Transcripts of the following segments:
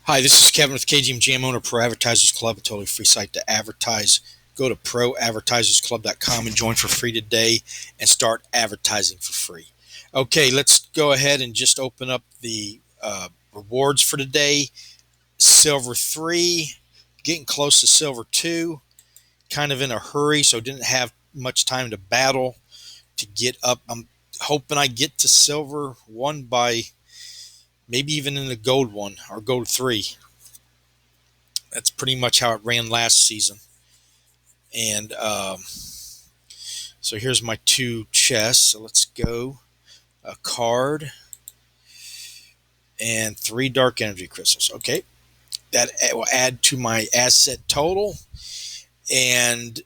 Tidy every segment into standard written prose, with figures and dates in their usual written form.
Hi, this is Kevin with KGM owner, Pro Advertisers Club, a totally free site to advertise. Go to ProAdvertisersClub.com and join for free today and start advertising for free. Okay, let's go ahead and just open up the rewards for today. Silver 3, getting close to Silver 2, kind of in a hurry, so didn't have much time to battle to get up. I'm hoping I get to Silver 1 by maybe even in the Gold 1 or Gold 3. That's pretty much how it ran last season. And so here's my two chests. So let's go. A card and 3 dark energy crystals. Okay. That will add to my asset total. And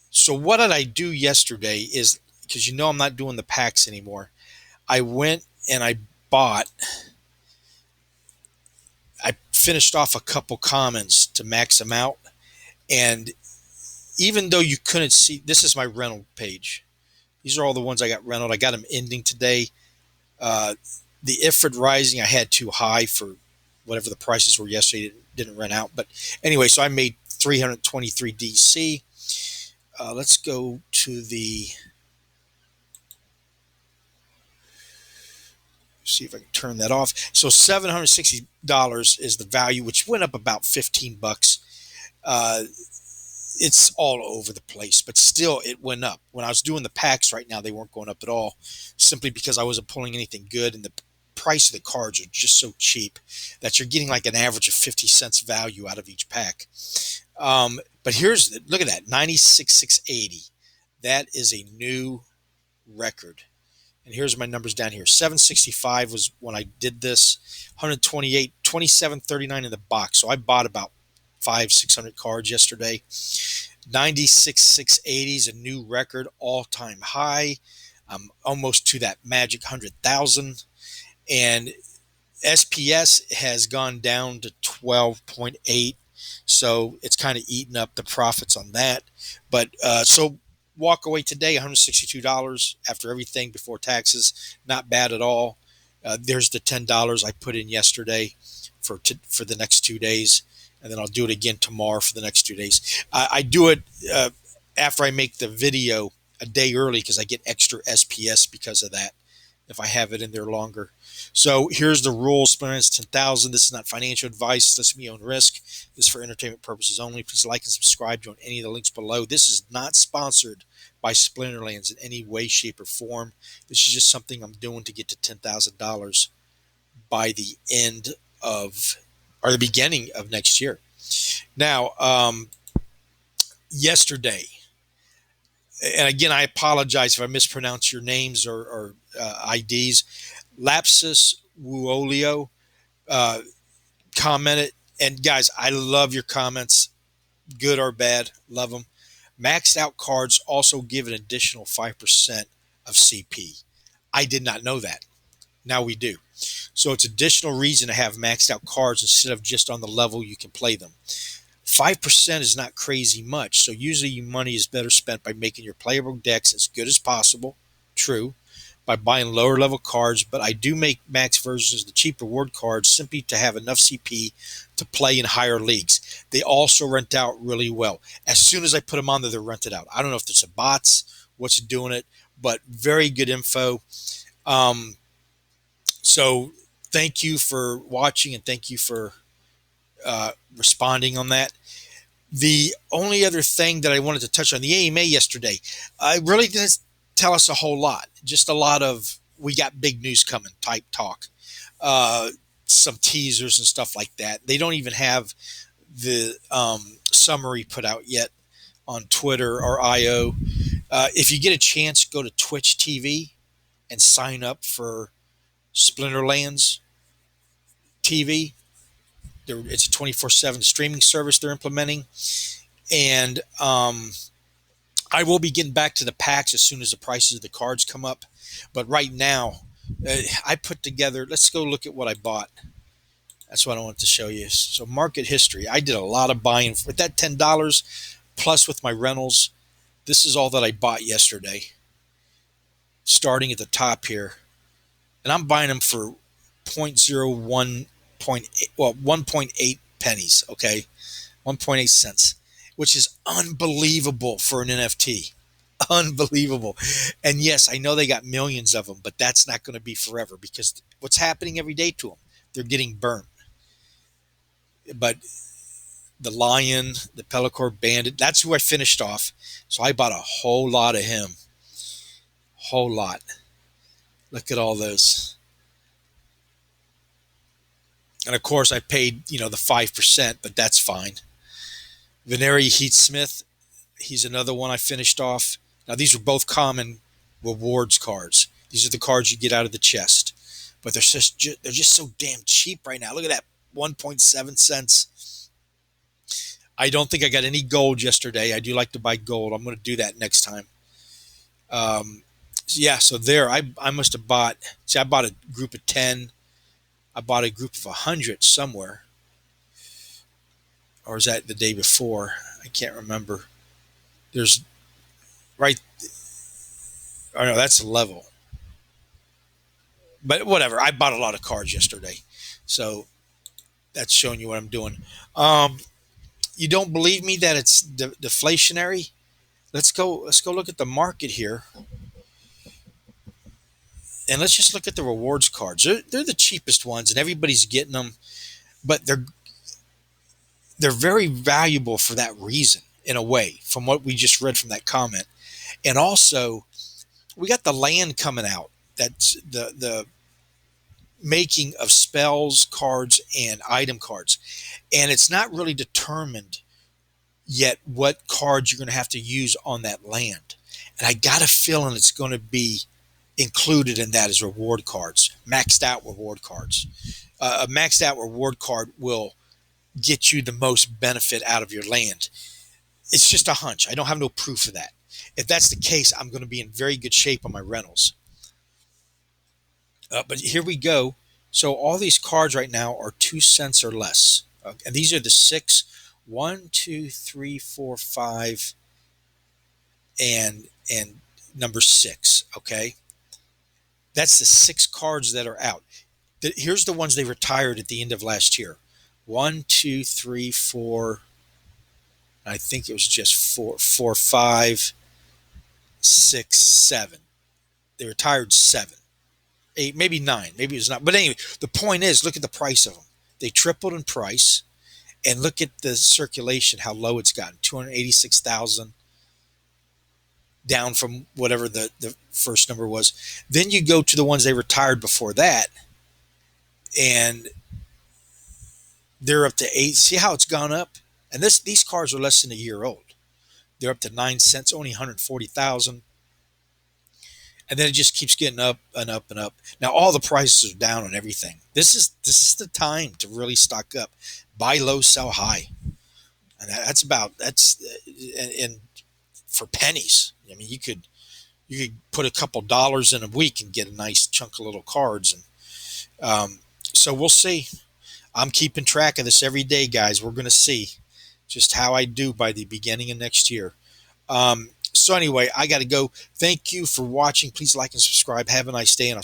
so what did I do yesterday is, because I'm not doing the packs anymore, I went and I finished off a couple commons to max them out. And even though you couldn't see, this is my rental page. These are all the ones I got rented. I got them ending today. The Ifrit Rising I had too high for whatever the prices were yesterday. It didn't rent out. But anyway, so I made 323 DC. Let's go to see if I can turn that off. So $760 is the value, which went up about 15 bucks. It's all over the place, but still it went up. When I was doing the packs right now, they weren't going up at all, simply because I wasn't pulling anything good, and the price of the cards are just so cheap that you're getting like an average of 50 cents value out of each pack. But look at that, 96,680. That is a new record. And here's my numbers down here. 765 was when I did this. 128, 2739 in the box. So I bought about 600 cards yesterday. 96,680 is a new record, all-time high. I'm almost to that magic 100,000. And SPS has gone down to 12.8. So it's kind of eating up the profits on that. But so walk away today, $162 after everything before taxes. Not bad at all. There's the $10 I put in yesterday for the next 2 days. And then I'll do it again tomorrow for the next 2 days. I do it after I make the video a day early because I get extra SPS because of that, if I have it in there longer. So here's the rules. Splinterlands 10,000. This is not financial advice. Listen to me on risk. This is for entertainment purposes only. Please like and subscribe. Join any of the links below. This is not sponsored by Splinterlands in any way, shape, or form. This is just something I'm doing to get to $10,000 by the end of, or the beginning of next year. Now, yesterday, and again, I apologize if I mispronounce your names or IDs. Lapsus Wuolio commented, and guys, I love your comments, good or bad, love them. Maxed out cards also give an additional 5% of CP. I did not know that. Now we do. So it's additional reason to have maxed out cards instead of just on the level you can play them. 5% is not crazy much. So usually your money is better spent by making your playable decks as good as possible. True. By buying lower level cards, but I do make max versions of the cheap reward cards simply to have enough CP to play in higher leagues. They also rent out really well. As soon as I put them on there, they're rented out. I don't know if it's a bots, what's doing it, but very good info. So thank you for watching, and thank you for responding on that. The only other thing that I wanted to touch on, the AMA yesterday, I really didn't tell us a whole lot. Just a lot of, we got big news coming type talk. Some teasers and stuff like that. They don't even have the summary put out yet on Twitter or IO. If you get a chance, go to Twitch TV and sign up for Splinterlands TV. It's a 24/7 streaming service they're implementing. And I will be getting back to the packs as soon as the prices of the cards come up. But right now, I put together, let's go look at what I bought. That's what I wanted to show you. So market history. I did a lot of buying with that $10 plus with my rentals. This is all that I bought yesterday, starting at the top here. And I'm buying them for 0.01 1.8 pennies. Okay, 1.8 cents, which is unbelievable for an NFT. Unbelievable. And yes, I know they got millions of them, but that's not going to be forever because what's happening every day to them? They're getting burnt. But the Lion, the Pellicore Bandit, that's who I finished off. So I bought a whole lot of him. Whole lot. Look at all those. And of course, I paid, the 5%, but that's fine. Veneri Heat Smith, he's another one I finished off. Now, these are both common rewards cards. These are the cards you get out of the chest. But they're just so damn cheap right now. Look at that, 1.7 cents. I don't think I got any gold yesterday. I do like to buy gold. I'm going to do that next time. Yeah, so there, I must have bought, see, I bought a group of 10. I bought a group of 100 somewhere. Or is that the day before? I can't remember. There's, right, oh no, that's a level. But whatever, I bought a lot of cards yesterday. So that's showing you what I'm doing. You don't believe me that it's deflationary? Let's go look at the market here. And let's just look at the rewards cards. They're the cheapest ones, and everybody's getting them, but they're very valuable for that reason, in a way, from what we just read from that comment. And also, we got the land coming out. That's the making of spells cards and item cards, and it's not really determined yet what cards you're going to have to use on that land. And I got a feeling it's going to be included in that as reward cards, maxed out reward cards. A maxed out reward card will get you the most benefit out of your land. It's just a hunch. I don't have no proof of that. If that's the case, I'm going to be in very good shape on my rentals. But here we go. So all these cards right now are 2 cents or less. And these are the 6, 1, 2, 3, 4, 5, and number 6. Okay. That's the 6 cards that are out. Here's the ones they retired at the end of last year. 1, 2, 3, 4. I think it was just 4, 5, 6, 7. They retired 7, 8, maybe 9. Maybe it was not. But anyway, the point is, look at the price of them. They tripled in price, and look at the circulation, how low it's gotten. 286,000, down from whatever the first number was. Then you go to the ones they retired before that, and they're up to 8. See how it's gone up? And these cars are less than a year old. They're up to 9 cents, only 140,000. And then it just keeps getting up and up and up. Now all the prices are down on everything. This is the time to really stock up. Buy low, sell high. And that's and for pennies. I mean, you could put a couple dollars in a week and get a nice chunk of little cards. And so we'll see. I'm keeping track of this every day, guys. We're going to see just how I do by the beginning of next year. So anyway, I got to go. Thank you for watching. Please like and subscribe. Have a nice day, and I'll see you.